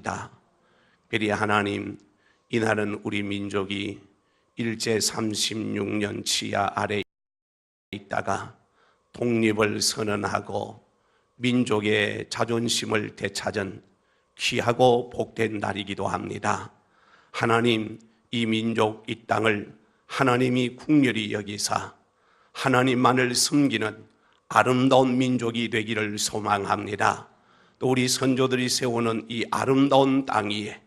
원합니다. 그리 하나님, 이날은 우리 민족이 일제 36년 치하 아래 있다가 독립을 선언하고 민족의 자존심을 되찾은 귀하고 복된 날이기도 합니다. 하나님, 이 민족, 이 땅을 하나님이 국률이 여기사 하나님만을 섬기는 아름다운 민족이 되기를 소망합니다. 또 우리 선조들이 세우는 이 아름다운 땅 위에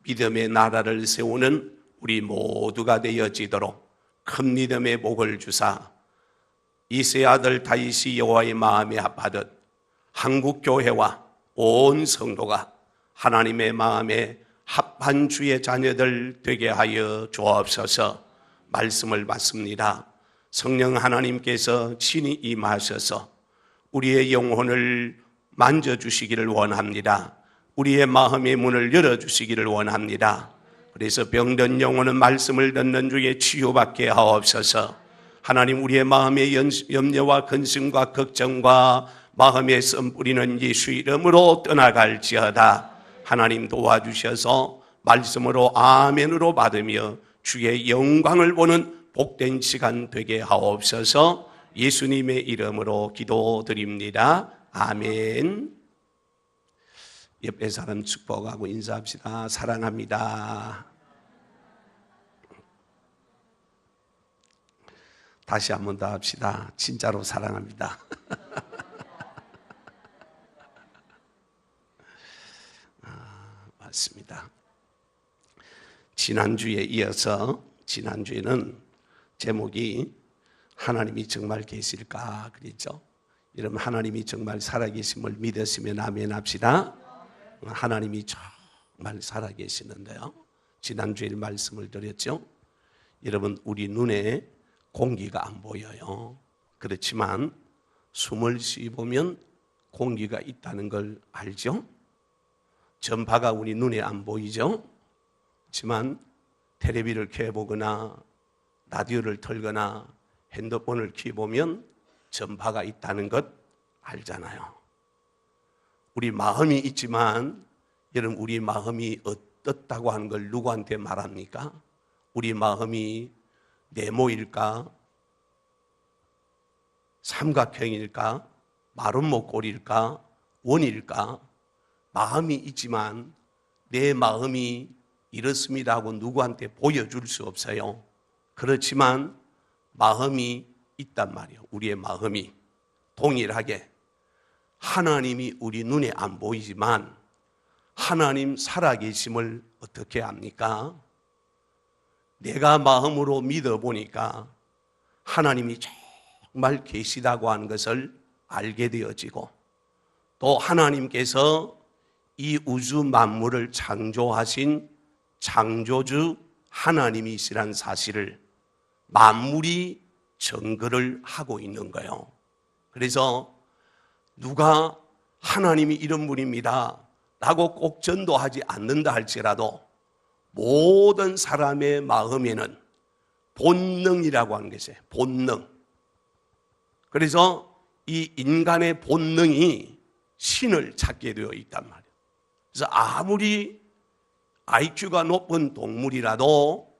믿음의 나라를 세우는 우리 모두가 되어지도록 큰 믿음의 복을 주사 이새의 아들 다윗이 여호와의 마음에 합하듯 한국교회와 온 성도가 하나님의 마음에 합한 주의 자녀들 되게 하여 주옵소서. 말씀을 받습니다. 성령 하나님께서 친히 임하셔서 우리의 영혼을 만져주시기를 원합니다. 우리의 마음의 문을 열어주시기를 원합니다. 그래서 병든 영혼은 말씀을 듣는 중에 치유받게 하옵소서. 하나님, 우리의 마음의 염려와 근심과 걱정과 마음에 씀 뿌리는 예수 이름으로 떠나갈지어다. 하나님 도와주셔서 말씀으로 아멘으로 받으며 주의 영광을 보는 복된 시간 되게 하옵소서. 예수님의 이름으로 기도드립니다. 아멘. 옆에 사람 축복하고 인사합시다. 사랑합니다. 다시 한 번 더 합시다. 진짜로 사랑합니다. 맞습니다. 지난주에 이어서 지난주에는 제목이 하나님이 정말 계실까 그랬죠. 여러분, 하나님이 정말 살아계심을 믿으시면 아멘 합시다. 하나님이 정말 살아계시는데요, 지난주에 말씀을 드렸죠. 여러분, 우리 눈에 공기가 안 보여요. 그렇지만 숨을 쉬보면 공기가 있다는 걸 알죠. 전파가 우리 눈에 안 보이죠. 그렇지만 텔레비를 켜보거나 라디오를 틀거나 핸드폰을 켜보면 전파가 있다는 것 알잖아요. 우리 마음이 있지만 여러분, 우리 마음이 어떻다고 하는 걸 누구한테 말합니까? 우리 마음이 네모일까? 삼각형일까? 마름모꼴일까? 원일까? 마음이 있지만 내 마음이 이렇습니다 하고 누구한테 보여줄 수 없어요. 그렇지만 마음이 있단 말이에요. 우리의 마음이 동일하게 하나님이 우리 눈에 안 보이지만 하나님 살아계심을 어떻게 압니까? 내가 마음으로 믿어보니까 하나님이 정말 계시다고 하는 것을 알게 되어지고, 또 하나님께서 이 우주 만물을 창조하신 창조주 하나님이시란 사실을 만물이 증거를 하고 있는 거예요. 그래서 누가 하나님이 이런 분입니다 라고 꼭 전도하지 않는다 할지라도 모든 사람의 마음에는 본능이라고 하는 것이에요. 본능. 그래서 이 인간의 본능이 신을 찾게 되어 있단 말이에요. 그래서 아무리 IQ가 높은 동물이라도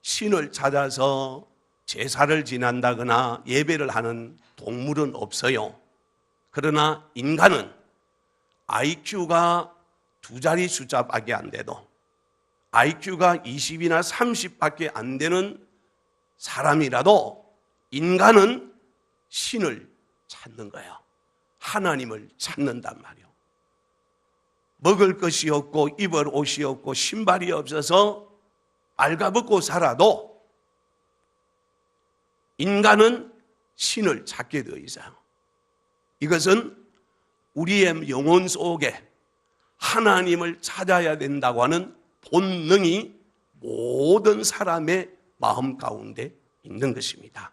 신을 찾아서 제사를 지낸다거나 예배를 하는 동물은 없어요. 그러나 인간은 IQ가 두 자리 숫자밖에 안 돼도, IQ가 20이나 30밖에 안 되는 사람이라도 인간은 신을 찾는 거예요. 하나님을 찾는단 말이에요. 먹을 것이 없고 입을 옷이 없고 신발이 없어서 빨가벗고 살아도 인간은 신을 찾게 되어 있어요. 이것은 우리의 영혼 속에 하나님을 찾아야 된다고 하는 본능이 모든 사람의 마음 가운데 있는 것입니다.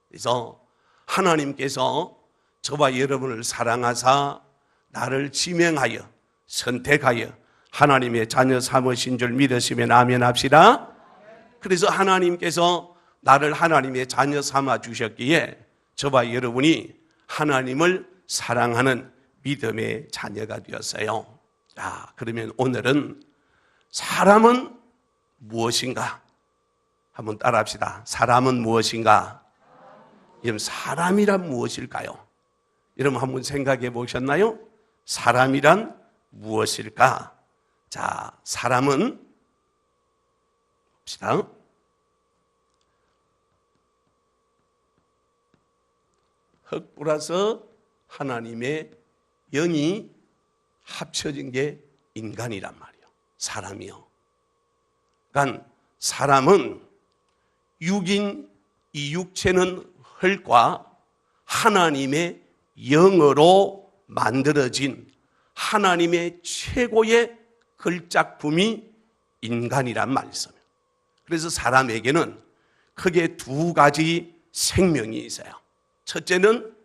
그래서 하나님께서 저와 여러분을 사랑하사 나를 지명하여 선택하여 하나님의 자녀 삼으신 줄 믿으시면 아멘 합시다. 그래서 하나님께서 나를 하나님의 자녀 삼아 주셨기에 저와 여러분이 하나님을 사랑하는 믿음의 자녀가 되었어요. 자, 그러면 오늘은 사람은 무엇인가? 한번 따라합시다. 사람은 무엇인가? 여러분, 사람이란 무엇일까요? 여러분 한번 생각해 보셨나요? 사람이란 무엇일까? 자, 사람은 봅시다. 흙 플러스 하나님의 영이 합쳐진 게 인간이란 말이에요. 사람이요. 그러니까 사람은 육인, 이 육체는 흙과 하나님의 영으로 만들어진 하나님의 최고의 걸작품이 인간이란 말씀이에요. 그래서 사람에게는 크게 두 가지 생명이 있어요. 첫째는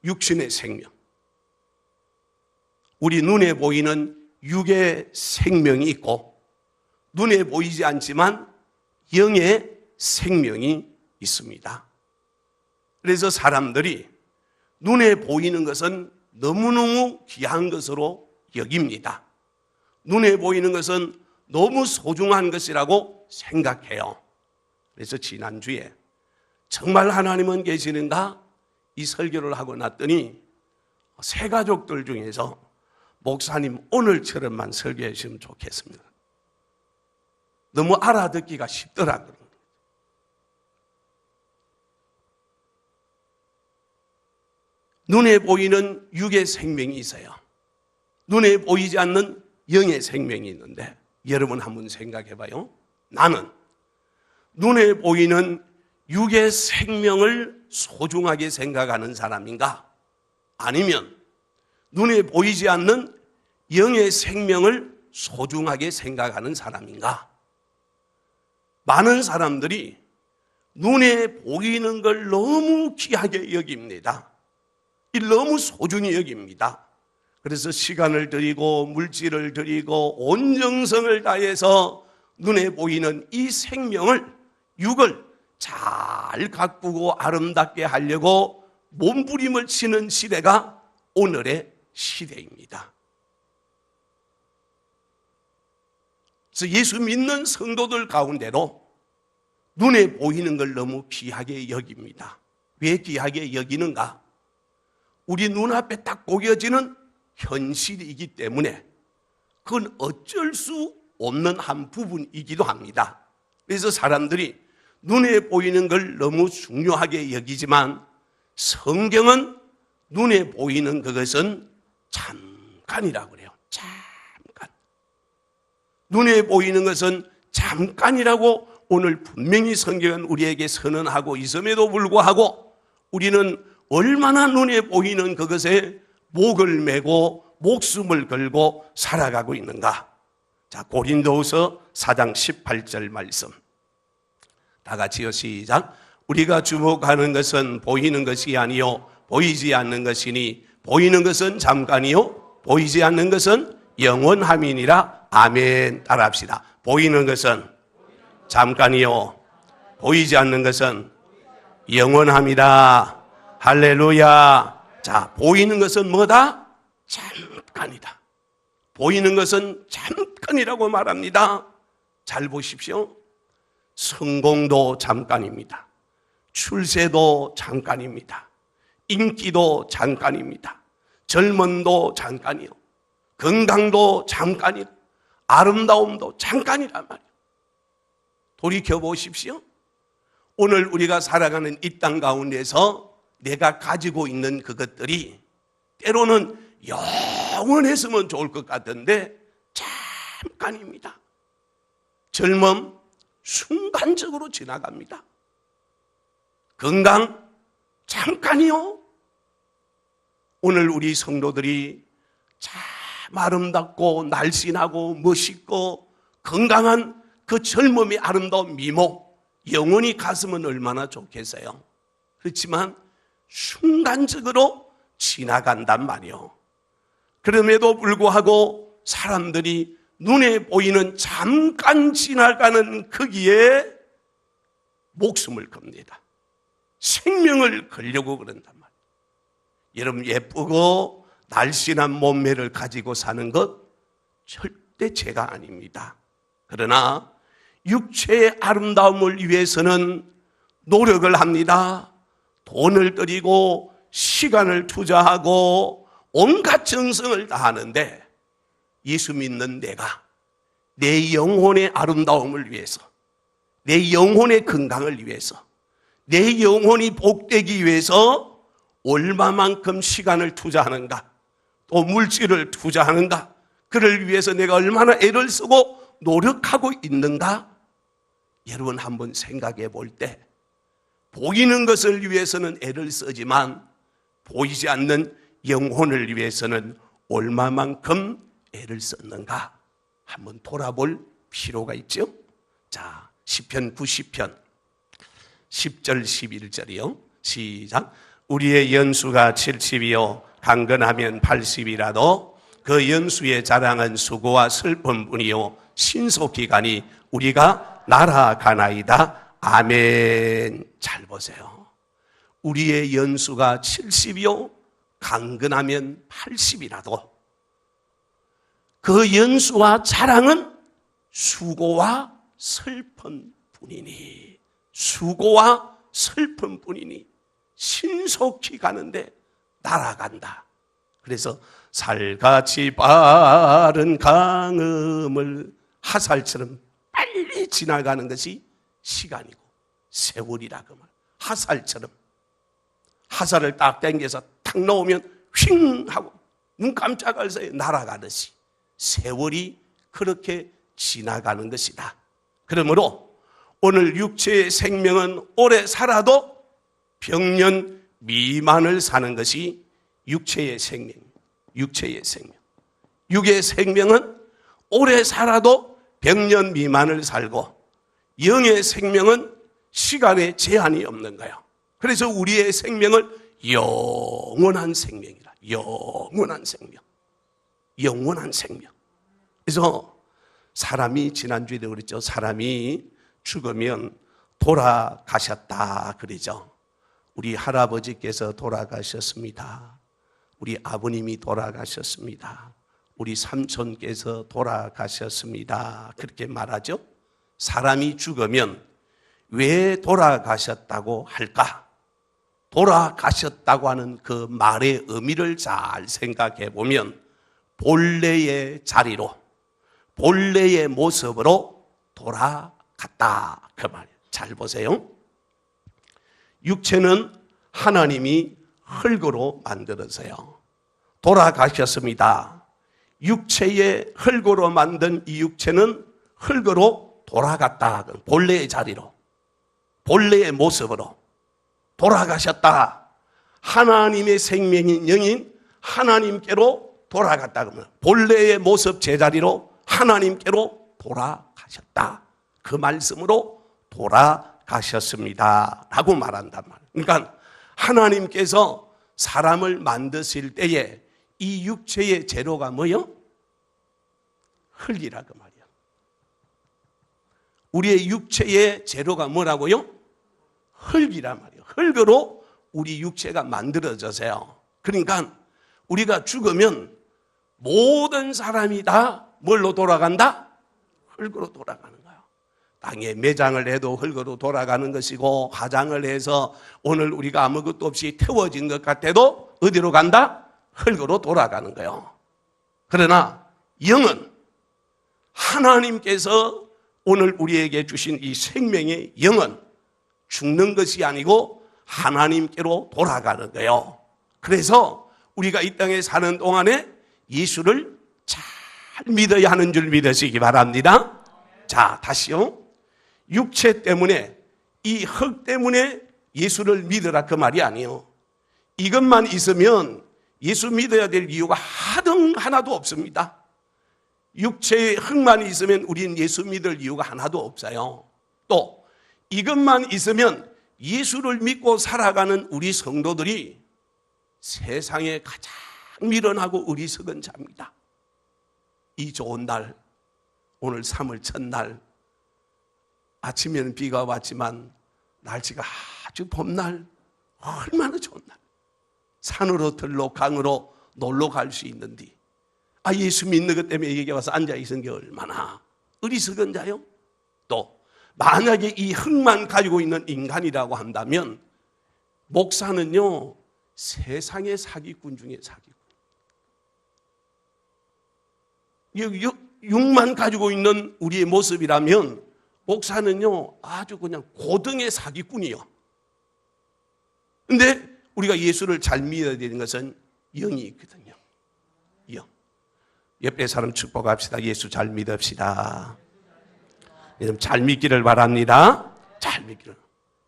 육신의 생명. 우리 눈에 보이는 육의 생명이 있고 눈에 보이지 않지만 영의 생명이 있습니다. 그래서 사람들이 눈에 보이는 것은 너무너무 귀한 것으로 여깁니다. 눈에 보이는 것은 너무 소중한 것이라고 생각해요. 그래서 지난주에 정말 하나님은 계시는가? 이 설교를 하고 났더니 새 가족들 중에서 목사님 오늘처럼만 설교해 주시면 좋겠습니다. 너무 알아듣기가 쉽더라고요. 눈에 보이는 육의 생명이 있어요. 눈에 보이지 않는 영의 생명이 있는데 여러분 한번 생각해 봐요. 나는 눈에 보이는 육의 생명을 소중하게 생각하는 사람인가? 아니면 눈에 보이지 않는 영의 생명을 소중하게 생각하는 사람인가? 많은 사람들이 눈에 보이는 걸 너무 귀하게 여깁니다. 너무 소중히 여깁니다. 그래서 시간을 들이고 물질을 들이고 온 정성을 다해서 눈에 보이는 이 생명을, 육을 잘 가꾸고 아름답게 하려고 몸부림을 치는 시대가 오늘의 시대입니다. 그래서 예수 믿는 성도들 가운데로 눈에 보이는 걸 너무 귀하게 여깁니다. 왜 귀하게 여기는가? 우리 눈앞에 딱 보여지는 현실이기 때문에 그건 어쩔 수 없는 한 부분이기도 합니다. 그래서 사람들이 눈에 보이는 걸 너무 중요하게 여기지만 성경은 눈에 보이는 그것은 잠깐이라고 그래요. 잠깐. 눈에 보이는 것은 잠깐이라고 오늘 분명히 성경은 우리에게 선언하고 있음에도 불구하고 우리는 얼마나 눈에 보이는 그것에 목을 메고 목숨을 걸고 살아가고 있는가? 자, 고린도후서 4장 18절 말씀. 다 같이요, 시작. 우리가 주목하는 것은 보이는 것이 아니요 보이지 않는 것이니 보이는 것은 잠깐이요 보이지 않는 것은 영원함이니라. 아멘. 따라합시다. 보이는 것은 잠깐이요 보이지 않는 것은 영원함이라. 할렐루야. 자, 보이는 것은 뭐다? 잠깐이다. 보이는 것은 잠깐이라고 말합니다. 잘 보십시오. 성공도 잠깐입니다. 출세도 잠깐입니다. 인기도 잠깐입니다. 젊음도 잠깐이요. 건강도 잠깐이요. 아름다움도 잠깐이란 말이에요. 돌이켜 보십시오. 오늘 우리가 살아가는 이 땅 가운데서 내가 가지고 있는 그것들이 때로는 영원했으면 좋을 것 같은데 잠깐입니다. 젊음 순간적으로 지나갑니다. 건강 잠깐이요. 오늘 우리 성도들이 참 아름답고 날씬하고 멋있고 건강한 그 젊음의 아름다운 미모 영원히 갔으면 얼마나 좋겠어요. 그렇지만 순간적으로 지나간단 말이요. 그럼에도 불구하고 사람들이 눈에 보이는 잠깐 지나가는 거기에 목숨을 겁니다. 생명을 걸려고 그런단 말이에요. 여러분 예쁘고 날씬한 몸매를 가지고 사는 것 절대 죄가 아닙니다. 그러나 육체의 아름다움을 위해서는 노력을 합니다. 돈을 들이고 시간을 투자하고 온갖 정성을 다하는데 예수 믿는 내가 내 영혼의 아름다움을 위해서, 내 영혼의 건강을 위해서, 내 영혼이 복되기 위해서 얼마만큼 시간을 투자하는가, 또 물질을 투자하는가, 그를 위해서 내가 얼마나 애를 쓰고 노력하고 있는가? 여러분 한번 생각해 볼 때 보이는 것을 위해서는 애를 쓰지만 보이지 않는 영혼을 위해서는 얼마만큼 애를 썼는가 한번 돌아볼 필요가 있죠. 자, 시편 90편 10절 11절이요. 시작. 우리의 연수가 70이요 강건하면 80이라도 그 연수의 자랑은 수고와 슬픔뿐이요 신속히 가니 우리가 날아가나이다. 아멘. 잘 보세요. 우리의 연수가 70이요 강건하면 80이라도 그 연수와 자랑은 수고와 슬픔뿐이니, 수고와 슬픔뿐이니 신속히 가는데 날아간다. 그래서 살같이 빠른 강음을 하살처럼 빨리 지나가는 것이 시간이고 세월이라 그 말. 하살처럼 하살을 딱 당겨서 탁 놓으면 휙 하고 눈 깜짝할 사이에 날아가듯이 세월이 그렇게 지나가는 것이다. 그러므로 오늘 육체의 생명은 오래 살아도 병년 미만을 사는 것이 육체의 생명, 육체의 생명. 육의 생명은 오래 살아도 병년 미만을 살고 영의 생명은 시간에 제한이 없는 거예요. 그래서 우리의 생명을 영원한 생명이라. 영원한 생명. 영원한 생명. 그래서 사람이 지난주에도 그랬죠. 사람이 죽으면 돌아가셨다 그러죠. 우리 할아버지께서 돌아가셨습니다. 우리 아버님이 돌아가셨습니다. 우리 삼촌께서 돌아가셨습니다. 그렇게 말하죠. 사람이 죽으면 왜 돌아가셨다고 할까? 돌아가셨다고 하는 그 말의 의미를 잘 생각해 보면 본래의 자리로, 본래의 모습으로 돌아갔다 그 말이에요. 잘 보세요. 육체는 하나님이 흙으로 만들어서요. 돌아가셨습니다. 육체의 흙으로 만든 이 육체는 흙으로 돌아갔다. 본래의 자리로, 본래의 모습으로 돌아가셨다. 하나님의 생명인 영인 하나님께로 돌아갔다. 그러면 본래의 모습 제자리로 하나님께로 돌아가셨다. 그 말씀으로 돌아가셨습니다 라고 말한단 말이에요. 그러니까 하나님께서 사람을 만드실 때에 이 육체의 재료가 뭐요? 흙이라 그 말이에요. 우리의 육체의 재료가 뭐라고요? 흙이라 말이에요. 흙으로 우리 육체가 만들어져서요. 그러니까 우리가 죽으면 모든 사람이 다 뭘로 돌아간다? 흙으로 돌아가는 거예요. 땅에 매장을 해도 흙으로 돌아가는 것이고, 화장을 해서 오늘 우리가 아무것도 없이 태워진 것 같아도 어디로 간다? 흙으로 돌아가는 거예요. 그러나 영은 하나님께서 오늘 우리에게 주신 이 생명의 영은 죽는 것이 아니고 하나님께로 돌아가는 거예요. 그래서 우리가 이 땅에 사는 동안에 예수를 잘 믿어야 하는 줄 믿으시기 바랍니다. 자, 다시요. 육체 때문에, 이 흙 때문에 예수를 믿으라 그 말이 아니에요. 이것만 있으면 예수 믿어야 될 이유가 하나도 없습니다. 육체의 흙만 있으면 우리는 예수 믿을 이유가 하나도 없어요. 또 이것만 있으면 예수를 믿고 살아가는 우리 성도들이 세상에 가장 미련하고 어리석은 자입니다. 이 좋은 날, 오늘 3월 첫날, 아침에는 비가 왔지만 날씨가 아주 봄날, 얼마나 좋은 날. 산으로 들로 강으로 놀러 갈 수 있는데 예수 믿는 것 때문에 여기 와서 앉아있은 게 얼마나 어리석은 자요? 또 만약에 이 흙만 가지고 있는 인간이라고 한다면 목사는요 세상의 사기꾼 중에 사기꾼. 육만 가지고 있는 우리의 모습이라면 목사는요 아주 그냥 고등의 사기꾼이요. 근데 우리가 예수를 잘 믿어야 되는 것은 영이 있거든요. 영. 옆에 사람 축복합시다. 예수 잘 믿읍시다. 여러분 잘 믿기를 바랍니다. 잘 믿기를.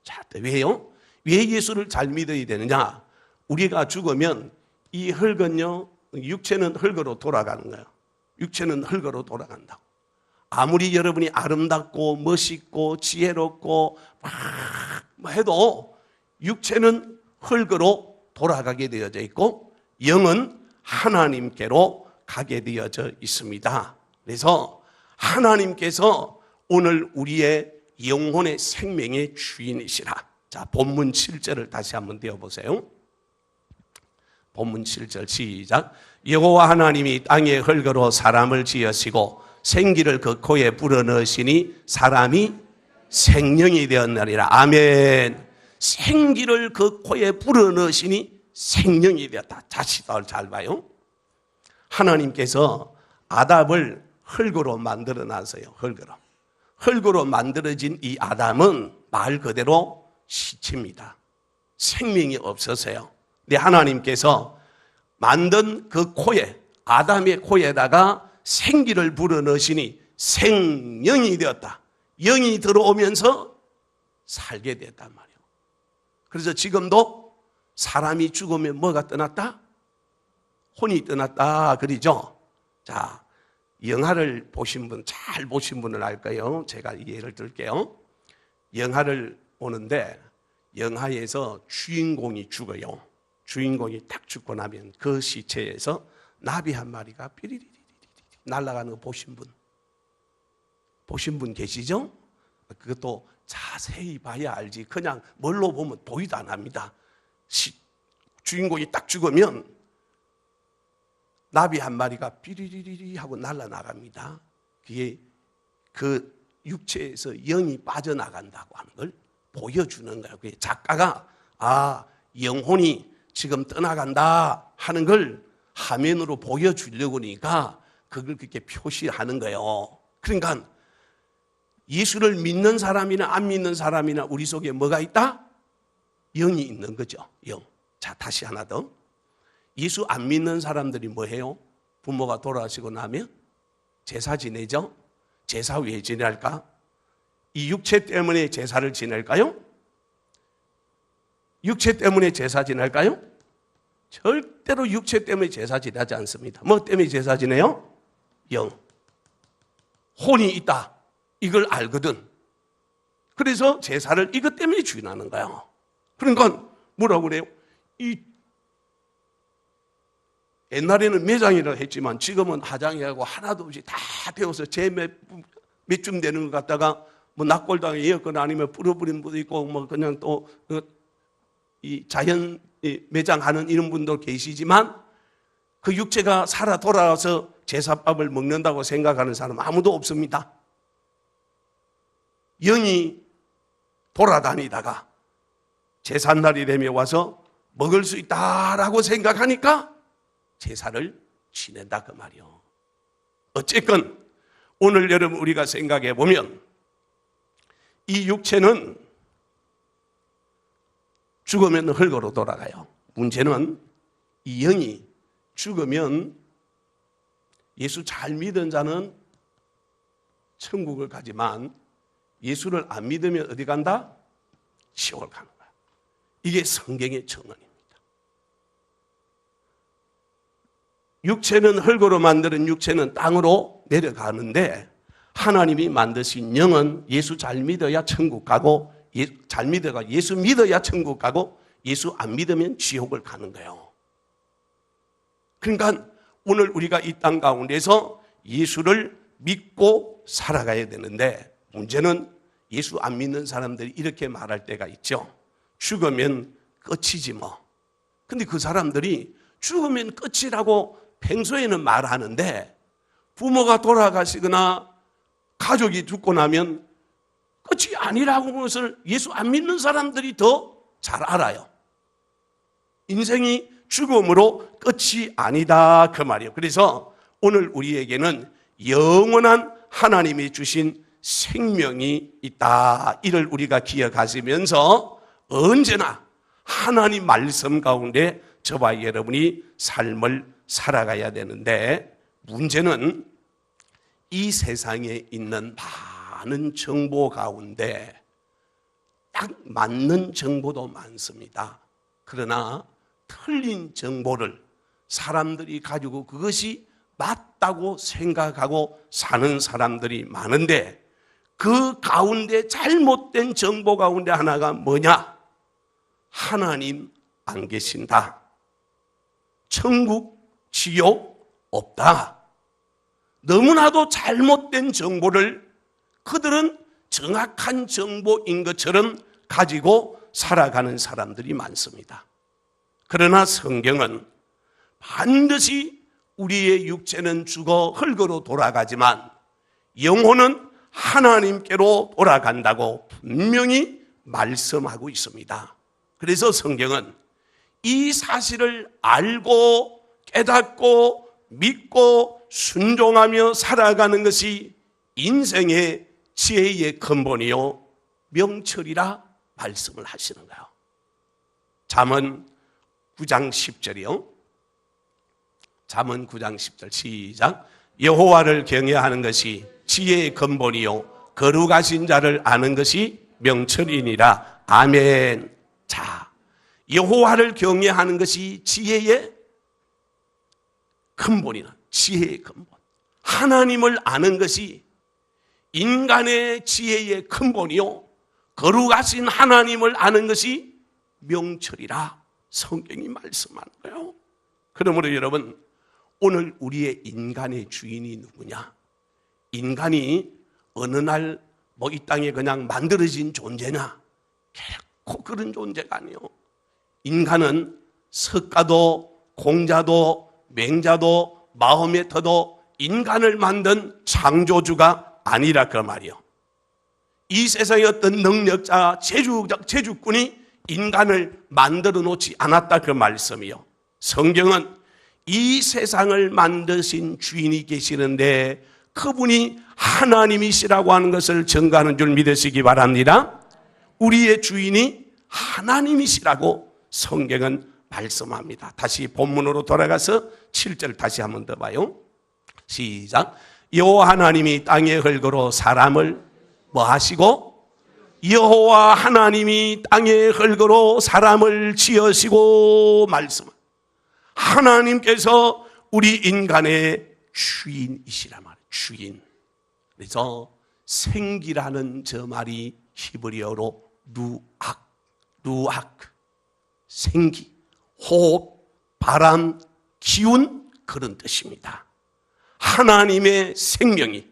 자, 왜요? 왜 예수를 잘 믿어야 되느냐? 우리가 죽으면 이 흙은요, 육체는 흙으로 돌아가는 거예요. 육체는 흙으로 돌아간다고. 아무리 여러분이 아름답고 멋있고 지혜롭고 막 해도 육체는 흙으로 돌아가게 되어져 있고 영은 하나님께로 가게 되어져 있습니다. 그래서 하나님께서 오늘 우리의 영혼의 생명의 주인이시라. 자, 본문 7절을 다시 한번 띄워보세요. 본문 7절 시작. 여호와 하나님이 땅의 흙으로 사람을 지으시고 생기를 그 코에 불어넣으시니 사람이 생명이 되었느니라. 아멘. 생기를 그 코에 불어넣으시니 생명이 되었다. 다시 잘 봐요. 하나님께서 아담을 흙으로 만들어 놨어요. 흙으로 만들어진 이 아담은 말 그대로 시체입니다. 생명이 없어서요. 근데 하나님께서 만든 그 코에, 아담의 코에다가 생기를 불어넣으시니 생명이 되었다. 영이 들어오면서 살게 됐단 말이에요. 그래서 지금도 사람이 죽으면 뭐가 떠났다? 혼이 떠났다 그러죠. 자, 영화를 보신 분, 잘 보신 분은 알 거예요. 제가 예를 들게요. 영화를 보는데 영화에서 주인공이 죽어요. 주인공이 딱 죽고 나면 그 시체에서 나비 한 마리가 삐리리리리 날아가는 거 보신 분 계시죠? 그것도 자세히 봐야 알지. 그냥 뭘로 보면 보이도 안 합니다. 주인공이 딱 죽으면 나비 한 마리가 삐리리리 하고 날아나갑니다. 그게 그 육체에서 영이 빠져나간다고 하는 걸 보여주는 거예요. 그게 작가가 영혼이 지금 떠나간다 하는 걸 화면으로 보여주려고 하니까 그걸 그렇게 표시하는 거예요. 그러니까 예수를 믿는 사람이나 안 믿는 사람이나 우리 속에 뭐가 있다? 영이 있는 거죠. 영. 자, 다시 하나 더. 예수 안 믿는 사람들이 뭐 해요? 부모가 돌아가시고 나면 제사 지내죠? 제사 왜 지낼까? 이 육체 때문에 제사를 지낼까요? 육체 때문에 제사 지낼까요? 절대로 육체 때문에 제사 지내지 않습니다. 뭐 때문에 제사 지내요? 영. 혼이 있다. 이걸 알거든. 그래서 제사를 이것 때문에 주인하는 거예요. 그러니까 뭐라고 그래요? 옛날에는 매장이라고 했지만 지금은 하장이라고 하나도 없이 다 배워서 몇 줌 되는 것 갖다가 뭐 낙골당에 에어컨 아니면 뿌려버린 분도 있고 뭐 그냥 또 이 자연 매장하는 이런 분도 계시지만 그 육체가 살아 돌아와서 제사밥을 먹는다고 생각하는 사람 아무도 없습니다. 영이 돌아다니다가 제삿날이 되면 와서 먹을 수 있다라고 생각하니까 제사를 지낸다 그 말이요. 어쨌건 오늘 여러분 우리가 생각해 보면 이 육체는 죽으면 흙으로 돌아가요. 문제는 이 영이 죽으면 예수 잘 믿은 자는 천국을 가지만 예수를 안 믿으면 어디 간다? 지옥을 가는 거야. 이게 성경의 정언입니다. 육체는 흙으로 만드는 육체는 땅으로 내려가는데 하나님이 만드신 영은 예수 잘 믿어야 천국 가고 잘 믿어가 예수 믿어야 천국 가고 예수 안 믿으면 지옥을 가는 거예요. 그러니까 오늘 우리가 이 땅 가운데서 예수를 믿고 살아가야 되는데 문제는 예수 안 믿는 사람들이 이렇게 말할 때가 있죠. 죽으면 끝이지 뭐. 근데 그 사람들이 죽으면 끝이라고 평소에는 말하는데 부모가 돌아가시거나 가족이 죽고 나면 끝이 아니라고 하는 것을 예수 안 믿는 사람들이 더 잘 알아요. 인생이 죽음으로 끝이 아니다 그 말이에요. 그래서 오늘 우리에게는 영원한 하나님이 주신 생명이 있다. 이를 우리가 기억하시면서 언제나 하나님 말씀 가운데 저와 여러분이 삶을 살아가야 되는데, 문제는 이 세상에 있는 많은 정보 가운데 딱 맞는 정보도 많습니다. 그러나 틀린 정보를 사람들이 가지고 그것이 맞다고 생각하고 사는 사람들이 많은데, 그 가운데 잘못된 정보 가운데 하나가 뭐냐? 하나님 안 계신다. 천국, 지옥 없다. 너무나도 잘못된 정보를 그들은 정확한 정보인 것처럼 가지고 살아가는 사람들이 많습니다. 그러나 성경은 반드시 우리의 육체는 죽어 흙으로 돌아가지만 영혼은 하나님께로 돌아간다고 분명히 말씀하고 있습니다. 그래서 성경은 이 사실을 알고 깨닫고 믿고 순종하며 살아가는 것이 인생의 지혜의 근본이요 명철이라 말씀을 하시는 거예요. 잠언 9장 10절이요. 잠언 9장 10절 시작. 여호와를 경외하는 것이 지혜의 근본이요 거룩하신 자를 아는 것이 명철이니라. 아멘. 자, 여호와를 경외하는 것이 지혜의 근본이라. 지혜의 근본. 하나님을 아는 것이 인간의 지혜의 근본이요 거룩하신 하나님을 아는 것이 명철이라 성경이 말씀하는 거예요. 그러므로 여러분, 오늘 우리의 인간의 주인이 누구냐? 인간이 어느 날 뭐 이 땅에 그냥 만들어진 존재냐? 결코 그런 존재가 아니에요. 인간은 석가도 공자도 맹자도 마호메트도 인간을 만든 창조주가 아니라 그 말이요. 이 세상의 어떤 능력자, 제주꾼이 인간을 만들어 놓지 않았다 그 말씀이요. 성경은 이 세상을 만드신 주인이 계시는데 그분이 하나님이시라고 하는 것을 증거하는 줄 믿으시기 바랍니다. 우리의 주인이 하나님이시라고 성경은 말씀합니다. 다시 본문으로 돌아가서 7절 다시 한번 더 봐요. 시작. 여호와 하나님이 땅의 흙으로 사람을 뭐 하시고? 여호와 하나님이 땅의 흙으로 사람을 지으시고 말씀. 하나님께서 우리 인간의 주인이시란 말이에요. 주인. 그래서 생기라는 저 말이 히브리어로 루악, 생기, 호흡, 바람, 기운 그런 뜻입니다. 하나님의 생명이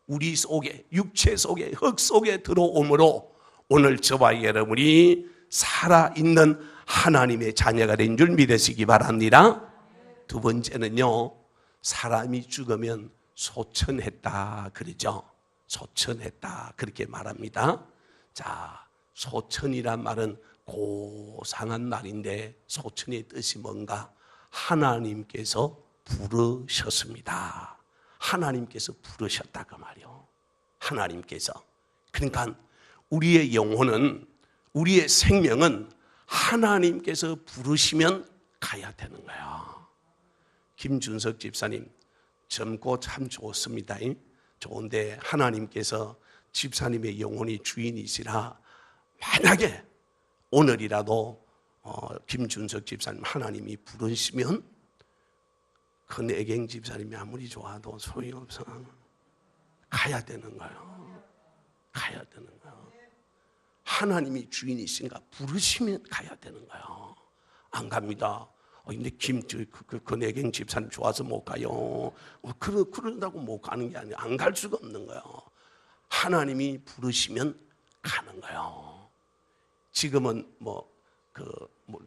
우리 속에, 육체 속에, 흙 속에 들어오므로 오늘 저와 여러분이 살아있는 하나님의 자녀가 된 줄 믿으시기 바랍니다. 두 번째는요, 사람이 죽으면 소천했다 그러죠. 소천했다 그렇게 말합니다. 자, 소천이란 말은 고상한 말인데 소천의 뜻이 뭔가? 하나님께서 부르셨습니다. 하나님께서 부르셨다 그 말이요. 하나님께서. 그러니까 우리의 영혼은, 우리의 생명은 하나님께서 부르시면 가야 되는 거야. 김준석 집사님 젊고 참 좋습니다. 좋은데 하나님께서 집사님의 영혼이 주인이시라 만약에 오늘이라도 김준석 집사님 하나님이 부르시면 그 내갱 집사님이 아무리 좋아도 소용없어. 가야 되는 거예요. 가야 되는 거예요. 하나님이 주인이신가 부르시면 가야 되는 거예요. 안 갑니다. 근데 그 내갱 집사님 좋아서 못 가요. 그런다고 못 가는 게 아니에요. 안 갈 수가 없는 거예요. 하나님이 부르시면 가는 거예요. 지금은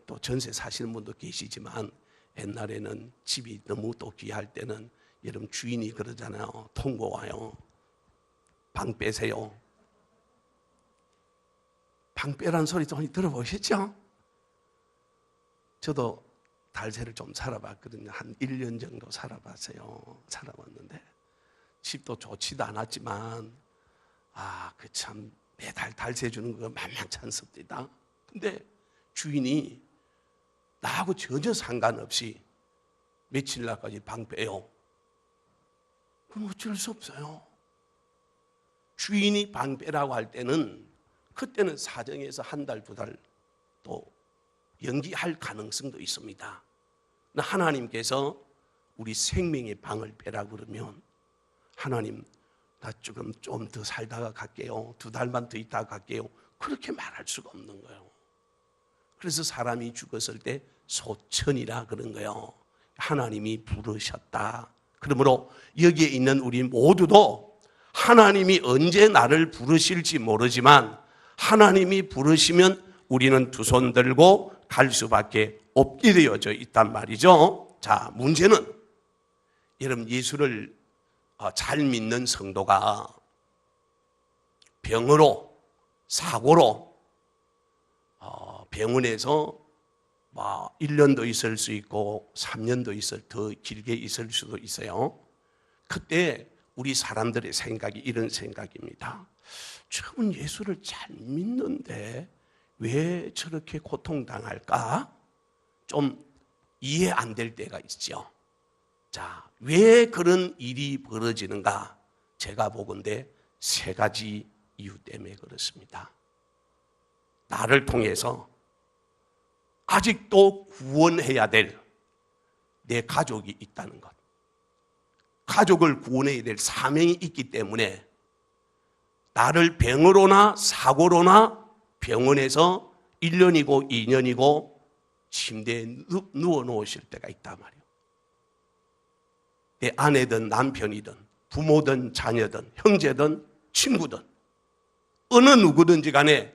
또 전세 사시는 분도 계시지만 옛날에는 집이 너무 또 귀할 때는 여러분 주인이 그러잖아요. 통고 와요. 방 빼세요. 방 빼라는 소리 좀 들어보셨죠? 저도 달새를 좀 살아봤거든요. 한 1년 정도 살아봤는데 집도 좋지도 않았지만 그 참 매달 달새 주는 거 만만치 않습니다. 근데 주인이 나하고 전혀 상관없이 며칠 날까지 방 빼요. 그럼 어쩔 수 없어요. 주인이 방 빼라고 할 때는 그때는 사정해서 한 달, 두 달 또 연기할 가능성도 있습니다. 하나님께서 우리 생명의 방을 빼라고 그러면 하나님 나 조금 좀 더 살다가 갈게요. 두 달만 더 있다가 갈게요. 그렇게 말할 수가 없는 거예요. 그래서 사람이 죽었을 때 소천이라 그런 거예요. 하나님이 부르셨다. 그러므로 여기에 있는 우리 모두도 하나님이 언제 나를 부르실지 모르지만 하나님이 부르시면 우리는 두 손 들고 갈 수밖에 없게 되어져 있단 말이죠. 자, 문제는 여러분 예수를 잘 믿는 성도가 병으로 사고로 병원에서 1년도 있을 수 있고 3년도 더 길게 있을 수도 있어요. 그때 우리 사람들의 생각이 이런 생각입니다. 저분 예수를 잘 믿는데 왜 저렇게 고통당할까? 좀 이해 안 될 때가 있죠. 자, 왜 그런 일이 벌어지는가? 제가 보건대 세 가지 이유 때문에 그렇습니다. 나를 통해서 아직도 구원해야 될 내 가족이 있다는 것. 가족을 구원해야 될 사명이 있기 때문에 나를 병으로나 사고로나 병원에서 1년이고 2년이고 침대에 누워 놓으실 때가 있단 말이에요. 내 아내든 남편이든 부모든 자녀든 형제든 친구든 어느 누구든지 간에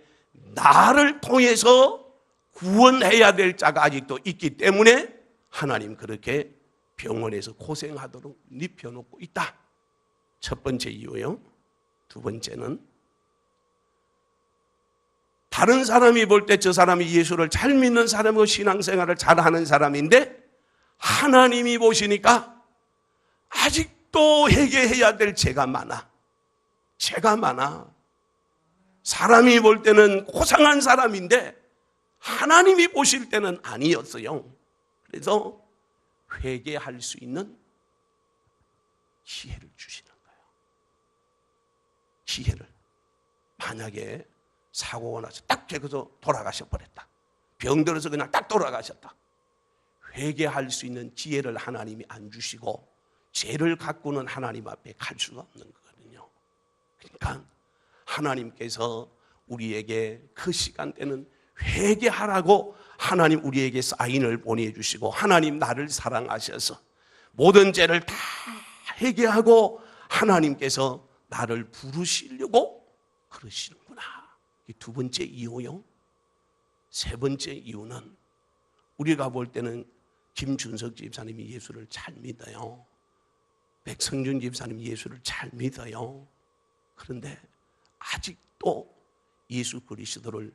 나를 통해서 구원해야 될 자가 아직도 있기 때문에 하나님 그렇게 병원에서 고생하도록 눕혀놓고 있다. 첫 번째 이유요. 두 번째는 다른 사람이 볼 때 저 사람이 예수를 잘 믿는 사람이고 신앙생활을 잘하는 사람인데 하나님이 보시니까 아직도 회개해야 될 죄가 많아. 사람이 볼 때는 고상한 사람인데 하나님이 보실 때는 아니었어요. 그래서 회개할 수 있는 기회를 주시는 거예요. 기회를. 만약에 사고가 나서 딱 거기서 돌아가셔 버렸다. 병들어서 그냥 딱 돌아가셨다. 회개할 수 있는 기회를 하나님이 안 주시고 죄를 갖고는 하나님 앞에 갈 수가 없는 거거든요. 그러니까 하나님께서 우리에게 그 시간대는 회개하라고 하나님 우리에게 사인을 보내주시고 하나님 나를 사랑하셔서 모든 죄를 다 회개하고 하나님께서 나를 부르시려고 그러시는구나. 이 두 번째 이유요. 세 번째 이유는 우리가 볼 때는 김준석 집사님이 예수를 잘 믿어요. 백성준 집사님이 예수를 잘 믿어요. 그런데 아직도 예수 그리스도를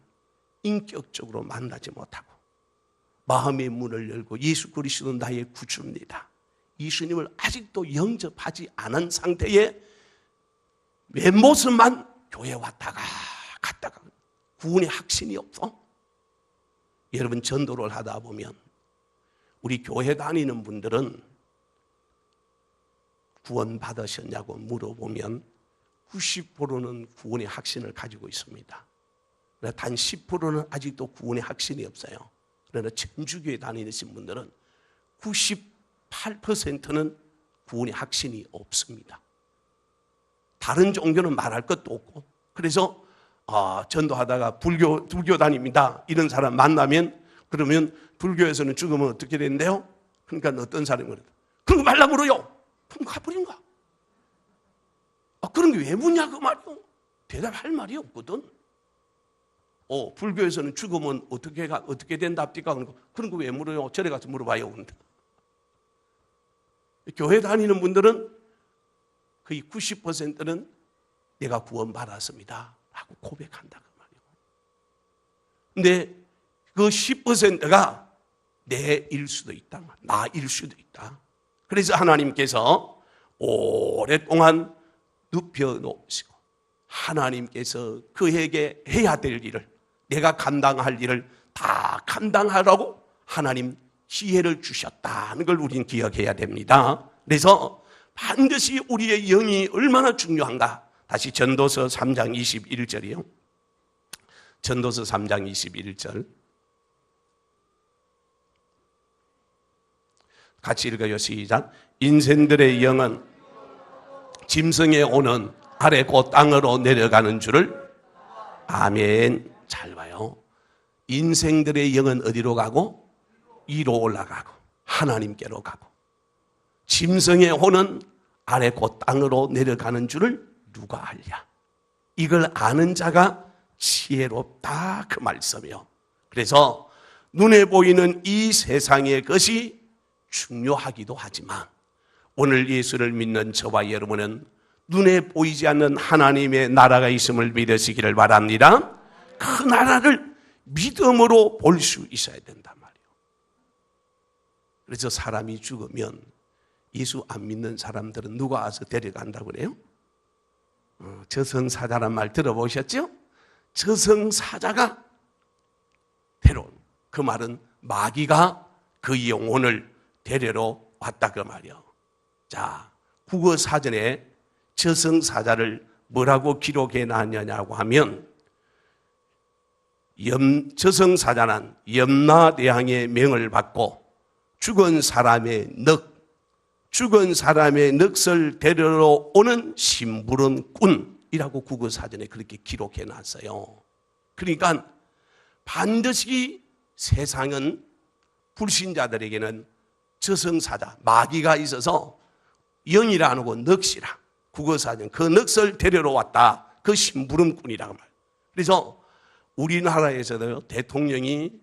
인격적으로 만나지 못하고 마음의 문을 열고 예수 그리스도 나의 구주입니다. 예수님을 아직도 영접하지 않은 상태에 맨모습만 교회 왔다가 갔다가 구원의 확신이 없어. 여러분 전도를 하다 보면 우리 교회 다니는 분들은 구원 받으셨냐고 물어보면 90%는 구원의 확신을 가지고 있습니다. 단 10%는 아직도 구원의 확신이 없어요. 그러나 천주교에 다니신 분들은 98%는 구원의 확신이 없습니다. 다른 종교는 말할 것도 없고 그래서 전도하다가 불교 다닙니다. 이런 사람 만나면 그러면 불교에서는 죽으면 어떻게 된대요? 그러니까 어떤 사람이 그래요. 그런 거 말라 물어요. 그럼 가버린 거야. 그런 게 왜 묻냐 그 말이요. 대답할 말이 없거든. 불교에서는 죽으면 어떻게 된답니까? 그런 거 왜 물어요? 절에 가서 물어봐요. 교회 다니는 분들은 거의 90%는 내가 구원받았습니다 라고 고백한다 그 말이에요. 근데 그 10%가 내일 수도 있다, 나일 수도 있다. 그래서 하나님께서 오랫동안 눕혀놓으시고 하나님께서 그에게 해야 될 일을, 내가 감당할 일을 다 감당하라고 하나님 기회를 주셨다는 걸 우리는 기억해야 됩니다. 그래서 반드시 우리의 영이 얼마나 중요한가. 다시 전도서 3장 21절이요. 전도서 3장 21절 같이 읽어요. 시작. 인생들의 영은 짐승에 오는 아래 곧 땅으로 내려가는 줄을. 아멘. 잘 봐요. 인생들의 영은 어디로 가고? 위로 올라가고 하나님께로 가고, 짐승의 혼은 아래 곧 땅으로 내려가는 줄을 누가 알랴. 이걸 아는 자가 지혜롭다 그 말씀이요. 그래서 눈에 보이는 이 세상의 것이 중요하기도 하지만 오늘 예수를 믿는 저와 여러분은 눈에 보이지 않는 하나님의 나라가 있음을 믿으시기를 바랍니다. 그 나라를 믿음으로 볼 수 있어야 된단 말이에요. 그래서 사람이 죽으면 예수 안 믿는 사람들은 누가 와서 데려간다고 그래요? 저승사자란 말 들어보셨죠? 저승사자가 데려온, 그 말은 마귀가 그 영혼을 데리러 왔다 그 말이요. 자, 국어사전에 저승사자를 뭐라고 기록해 놨냐고 하면 저승사자는 염라대왕의 명을 받고 죽은 사람의 넋을 데리러 오는 심부름꾼이라고 국어사전에 그렇게 기록해 놨어요. 그러니까 반드시 세상은 불신자들에게는 저승사자, 마귀가 있어서 영이라 안 하고 넋이라, 국어사전 그 넋을 데리러 왔다. 그 심부름꾼이라고 말해요. 그래서 우리나라에서도 대통령이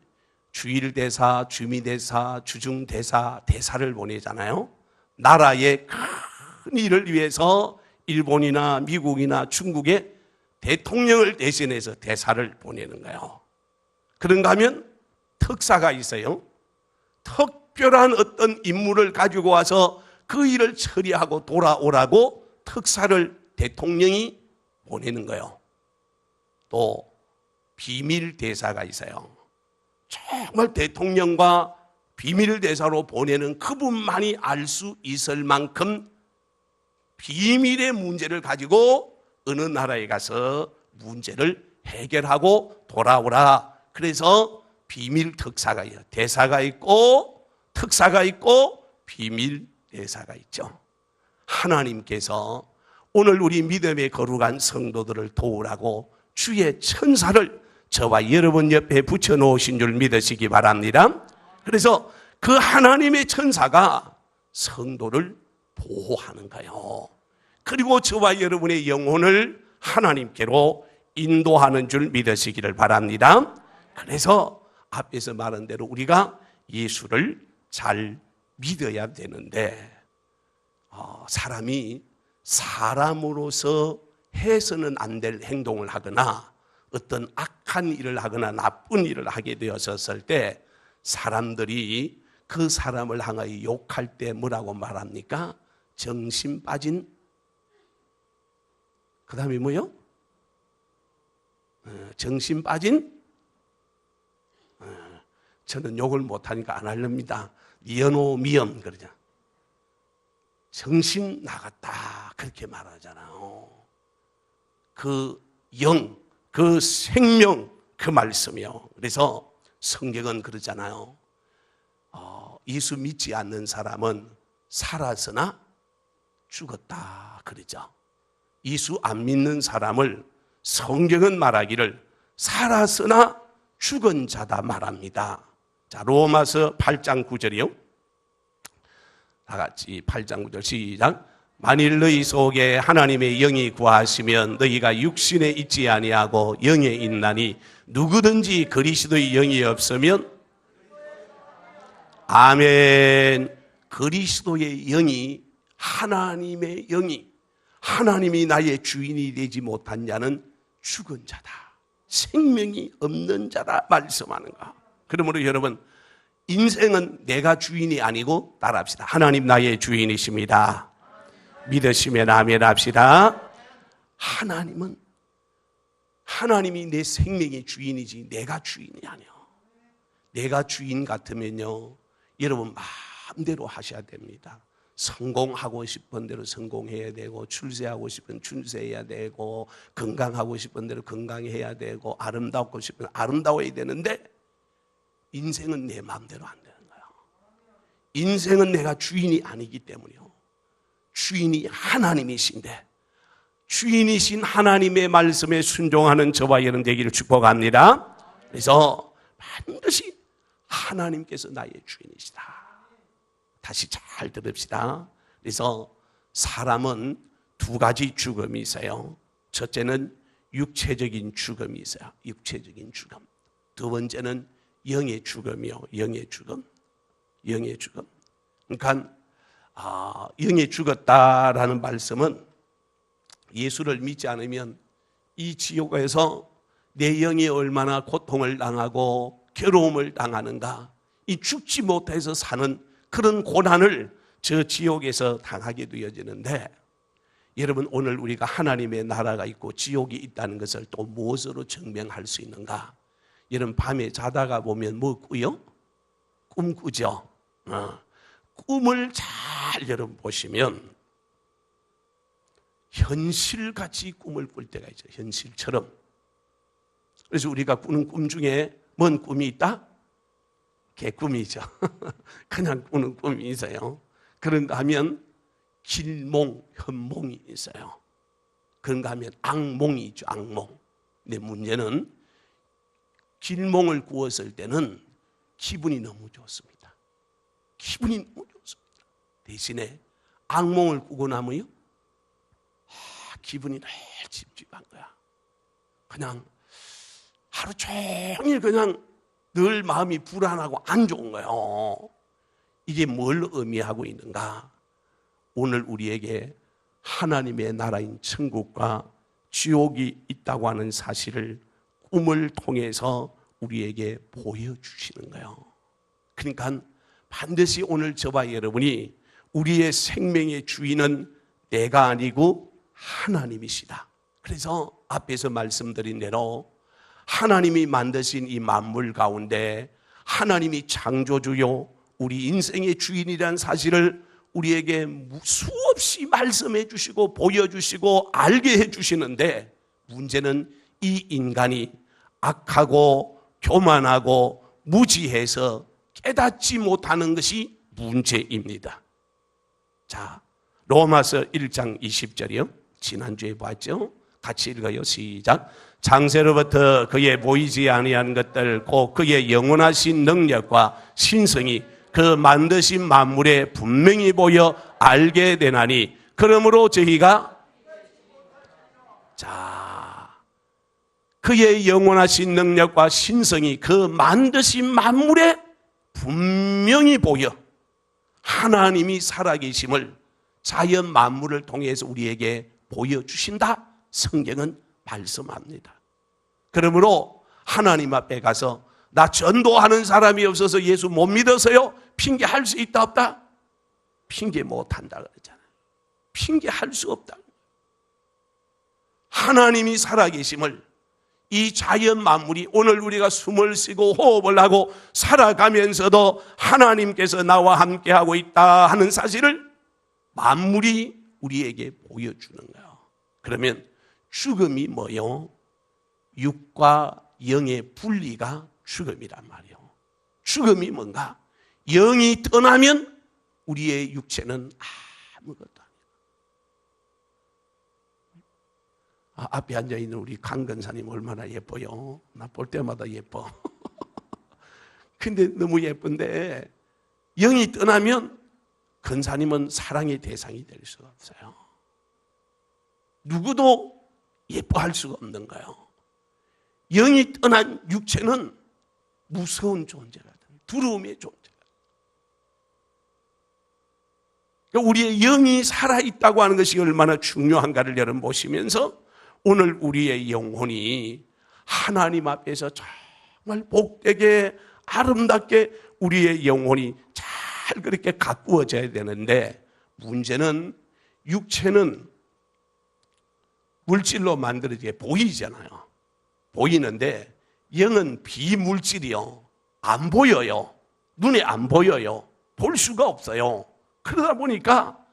주일대사, 주미대사, 주중대사, 대사를 보내잖아요. 나라의 큰 일을 위해서 일본이나 미국이나 중국에 대통령을 대신해서 대사를 보내는 거예요. 그런가 하면 특사가 있어요. 특별한 어떤 임무를 가지고 와서 그 일을 처리하고 돌아오라고 특사를 대통령이 보내는 거예요. 또 비밀대사가 있어요. 정말 대통령과 비밀대사로 보내는 그분만이 알 수 있을 만큼 비밀의 문제를 가지고 어느 나라에 가서 문제를 해결하고 돌아오라. 그래서 비밀 특사가 있어요. 대사가 있고 특사가 있고 비밀 대사가 있죠. 하나님께서 오늘 우리 믿음의 거룩한 성도들을 도우라고 주의 천사를 저와 여러분 옆에 붙여놓으신 줄 믿으시기 바랍니다. 그래서 그 하나님의 천사가 성도를 보호하는 거예요. 그리고 저와 여러분의 영혼을 하나님께로 인도하는 줄 믿으시기를 바랍니다. 그래서 앞에서 말한 대로 우리가 예수를 잘 믿어야 되는데, 사람이 사람으로서 해서는 안 될 행동을 하거나 어떤 악한 일을 하거나 나쁜 일을 하게 되었을 때 사람들이 그 사람을 향하여 욕할 때 뭐라고 말합니까? 정신 빠진, 그 다음에 뭐요? 정신 빠진, 저는 욕을 못하니까 안 하렵니다. 연오미염 그러죠. 정신 나갔다 그렇게 말하잖아요. 그 영, 그 생명, 그 말씀이요. 그래서 성경은 그러잖아요. 예수 믿지 않는 사람은 살았으나 죽었다 그러죠. 예수 안 믿는 사람을 성경은 말하기를 살았으나 죽은 자다 말합니다. 자, 로마서 8장 9절이요. 다 같이 8장 9절 시작. 만일 너희 속에 하나님의 영이 거하시면 너희가 육신에 있지 아니하고 영에 있나니 누구든지 그리스도의 영이 없으면, 아멘, 그리스도의 영이, 하나님의 영이, 하나님이 나의 주인이 되지 못한 자는 죽은 자다, 생명이 없는 자다 말씀하는가. 그러므로 여러분, 인생은 내가 주인이 아니고 따라합시다. 하나님 나의 주인이십니다. 믿으시면 아멘 합시다. 하나님이 내 생명의 주인이지 내가 주인이 아니요. 내가 주인 같으면요, 여러분 마음대로 하셔야 됩니다. 성공하고 싶은 대로 성공해야 되고, 출세하고 싶으면 출세해야 되고, 건강하고 싶은 대로 건강해야 되고, 아름답고 싶으면 아름다워야 되는데, 인생은 내 마음대로 안 되는 거예요. 인생은 내가 주인이 아니기 때문이요. 주인이 하나님이신데, 주인이신 하나님의 말씀에 순종하는 저와 여러분 되기를 축복합니다. 그래서 반드시 하나님께서 나의 주인이시다. 다시 잘 들읍시다. 그래서 사람은 두 가지 죽음이 있어요. 첫째는 육체적인 죽음이 있어요. 육체적인 죽음. 두 번째는 영의 죽음이요. 영의 죽음. 영의 죽음. 그러니까 영의 죽었다라는 말씀은 예수를 믿지 않으면 이 지옥에서 내 영이 얼마나 고통을 당하고 괴로움을 당하는가, 이 죽지 못해서 사는 그런 고난을 저 지옥에서 당하게 되어지는데, 여러분 오늘 우리가 하나님의 나라가 있고 지옥이 있다는 것을 또 무엇으로 증명할 수 있는가? 여러분 밤에 자다가 보면 뭐 꾸요? 꿈 꾸죠. 꿈을 잘 여러분 보시면 현실같이 꿈을 꿀 때가 있죠. 현실처럼. 그래서 우리가 꾸는 꿈 중에 뭔 꿈이 있다? 개꿈이죠. 그냥 꾸는 꿈이 있어요. 그런가 하면 길몽, 현몽이 있어요. 그런가 하면 악몽이 있죠. 악몽. 근데 문제는 길몽을 꾸었을 때는 기분이 너무 좋습니다. 기분이 너무 좋습니다. 대신에 악몽을 꾸고 나면요, 기분이 늘 찝찝한 거야. 그냥 하루 종일 그냥 늘 마음이 불안하고 안 좋은 거예요. 이게 뭘 의미하고 있는가? 오늘 우리에게 하나님의 나라인 천국과 지옥이 있다고 하는 사실을 꿈을 통해서 우리에게 보여주시는 거예요. 그러니까 반드시 오늘 저와 여러분이 우리의 생명의 주인은 내가 아니고 하나님이시다. 그래서 앞에서 말씀드린 대로 하나님이 만드신 이 만물 가운데 하나님이 창조주요 우리 인생의 주인이라는 사실을 우리에게 수없이 말씀해 주시고 보여주시고 알게 해 주시는데, 문제는 이 인간이 악하고 교만하고 무지해서 깨닫지 못하는 것이 문제입니다. 자, 로마서 1장 20절이요. 지난주에 봤죠? 같이 읽어요. 시작. 창세로부터 그의 보이지 아니한 것들 곧 그의 영원하신 능력과 신성이 그 만드신 만물에 분명히 보여 알게 되나니, 그러므로 저희가 그의 영원하신 능력과 신성이 그 만드신 만물에 분명히 보여 하나님이 살아계심을 자연 만물을 통해서 우리에게 보여주신다. 성경은 말씀합니다. 그러므로 하나님 앞에 가서 나 전도하는 사람이 없어서 예수 못 믿어서요, 핑계할 수 있다 없다? 핑계 못한다 그러잖아요. 핑계할 수 없다. 하나님이 살아계심을, 이 자연 만물이 오늘 우리가 숨을 쉬고 호흡을 하고 살아가면서도 하나님께서 나와 함께하고 있다 하는 사실을 만물이 우리에게 보여주는 거예요. 그러면 죽음이 뭐요? 육과 영의 분리가 죽음이란 말이에요. 죽음이 뭔가? 영이 떠나면 우리의 육체는 아무것도 아니에요. 앞에 앉아있는 우리 강근사님 얼마나 예뻐요. 나 볼 때마다 예뻐. 근데 너무 예쁜데 영이 떠나면 근사님은 사랑의 대상이 될 수가 없어요. 누구도 예뻐할 수가 없는 거예요. 영이 떠난 육체는 무서운 존재가 돼요. 두려움의 존재가 돼요. 우리의 영이 살아있다고 하는 것이 얼마나 중요한가를 여러분 보시면서 오늘 우리의 영혼이 하나님 앞에서 정말 복되게 아름답게 우리의 영혼이 잘 그렇게 가꾸어져야 되는데, 문제는 육체는 물질로 만들어지게 보이잖아요. 보이는데 영은 비물질이요, 안 보여요. 눈에 안 보여요. 볼 수가 없어요. 그러다 보니까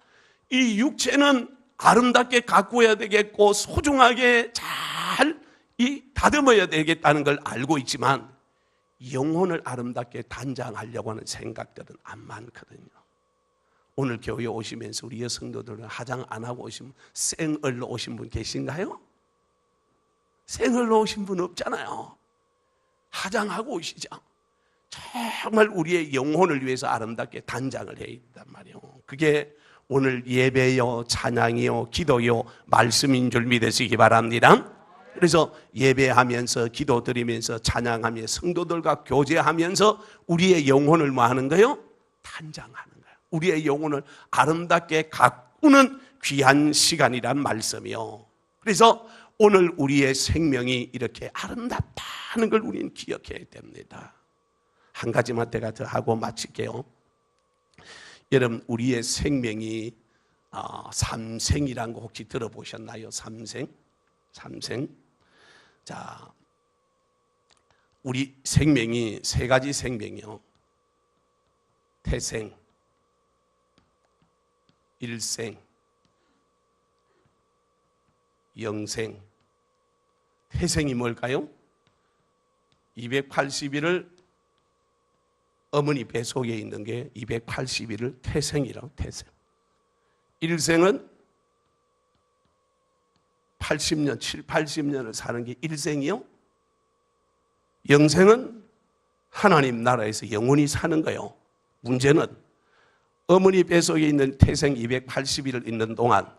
이 육체는 아름답게 가꾸어야 되겠고 소중하게 잘 다듬어야 되겠다는 걸 알고 있지만 영혼을 아름답게 단장하려고 하는 생각들은 안 많거든요. 오늘 교회에 오시면서 우리 여성도들은 화장 안 하고 오신 분, 생얼로 오신 분 계신가요? 생얼로 오신 분 없잖아요. 화장하고 오시죠. 정말 우리의 영혼을 위해서 아름답게 단장을 해야 된단 말이에요. 그게 오늘 예배요, 찬양이요, 기도요, 말씀인 줄 믿으시기 바랍니다. 그래서 예배하면서 기도 드리면서 찬양하며 성도들과 교제하면서 우리의 영혼을 뭐 하는 거예요? 단장하는 거예요. 우리의 영혼을 아름답게 가꾸는 귀한 시간이란 말씀이요. 그래서 오늘 우리의 생명이 이렇게 아름답다는 걸 우리는 기억해야 됩니다. 한 가지만 제가 더 하고 마칠게요. 여러분, 우리의 생명이 삼생이라는 거 혹시 들어보셨나요? 삼생. 자, 우리 생명이 세 가지 생명이요. 태생, 일생, 영생. 태생이 뭘까요? 280일을 어머니 뱃속에 있는 게 280일을 태생이라고. 태생. 일생은 80년, 80년을 사는 게 일생이요. 영생은 하나님 나라에서 영원히 사는 거예요. 문제는 어머니 뱃속에 있는 태생 280일을 있는 동안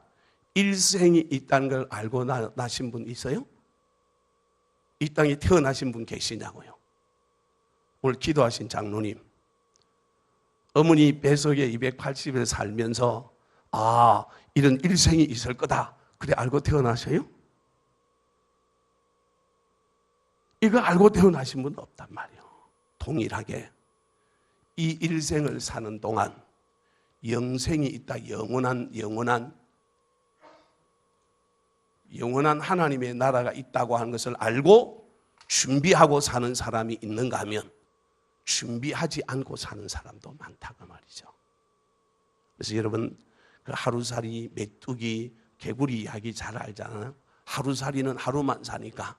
일생이 있다는 걸 알고 나신 분 있어요? 이 땅에 태어나신 분 계시냐고요? 오늘 기도하신 장로님, 어머니 뱃속에 280일 살면서 이런 일생이 있을 거다, 그래 알고 태어나셔요? 이거 알고 태어나신 분 없단 말이에요. 동일하게 이 일생을 사는 동안 영생이 있다, 영원한 하나님의 나라가 있다고 하는 것을 알고 준비하고 사는 사람이 있는가 하면 준비하지 않고 사는 사람도 많다고 말이죠. 그래서 여러분, 그 하루살이, 메뚜기, 개구리 이야기 잘 알잖아요. 하루살이는 하루만 사니까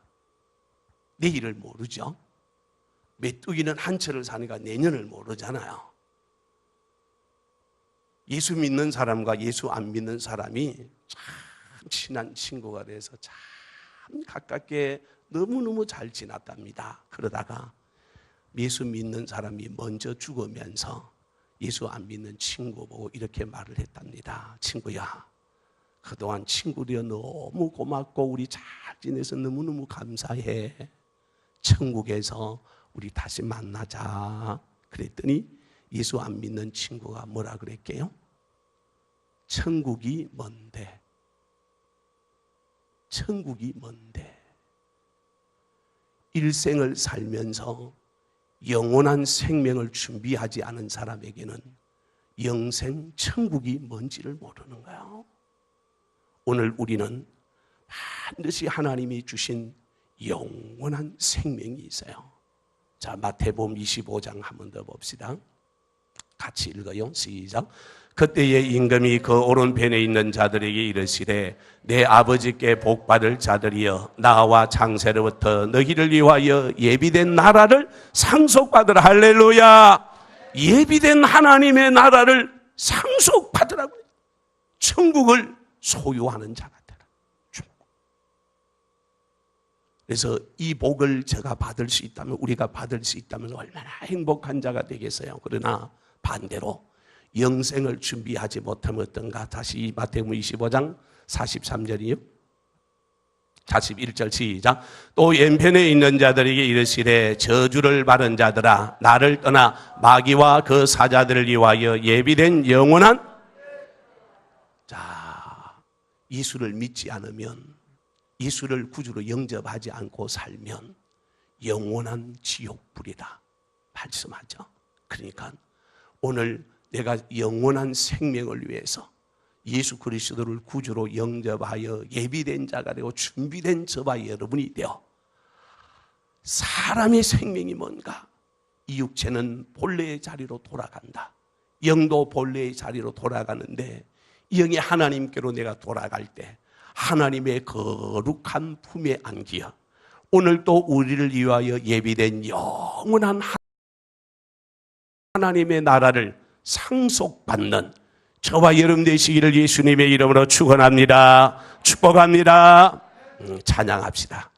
내일을 모르죠. 메뚜기는 한철을 사니까 내년을 모르잖아요. 예수 믿는 사람과 예수 안 믿는 사람이 참 친한 친구가 돼서 참 가깝게 너무너무 잘 지났답니다. 그러다가 예수 믿는 사람이 먼저 죽으면서 예수 안 믿는 친구 보고 이렇게 말을 했답니다. 친구야, 그동안 친구들이 너무 고맙고 우리 잘 지내서 너무너무 감사해. 천국에서 우리 다시 만나자. 그랬더니 예수 안 믿는 친구가 뭐라 그랬게요? 천국이 먼데. 천국이 먼데. 일생을 살면서 영원한 생명을 준비하지 않은 사람에게는 영생, 천국이 뭔지를 모르는 거예요. 오늘 우리는 반드시 하나님이 주신 영원한 생명이 있어요. 자, 마태복음 25장 한 번 더 봅시다. 같이 읽어요. 시작. 그때의 임금이 그 오른편에 있는 자들에게 이르시되 내 아버지께 복받을 자들이여, 나와 창세로부터 너희를 위하여 예비된 나라를 상속받으라. 할렐루야. 예비된 하나님의 나라를 상속받으라고요. 천국을 소유하는 자가 되라. 그래서 이 복을 제가 받을 수 있다면, 우리가 받을 수 있다면 얼마나 행복한 자가 되겠어요. 그러나 반대로 영생을 준비하지 못하면 어떤가? 다시 마태복음 25장 43절이요. 41절 시작. 또 왼편에 있는 자들에게 이르시되 저주를 받은 자들아, 나를 떠나 마귀와 그 사자들을 위하여 예비된 영원한 예수를 믿지 않으면, 예수를 구주로 영접하지 않고 살면 영원한 지옥불이다 말씀하죠. 그러니까 오늘 내가 영원한 생명을 위해서 예수 그리스도를 구주로 영접하여 예비된 자가 되고 준비된 저와 여러분이 되어 사람의 생명이 뭔가? 이 육체는 본래의 자리로 돌아간다. 영도 본래의 자리로 돌아가는데 영이 하나님께로 내가 돌아갈 때 하나님의 거룩한 품에 안기어 오늘 또 우리를 위하여 예비된 영원한 하나님의 나라를 상속받는 저와 여러분 되시기를 예수님의 이름으로 축원합니다. 축복합니다. 찬양합시다.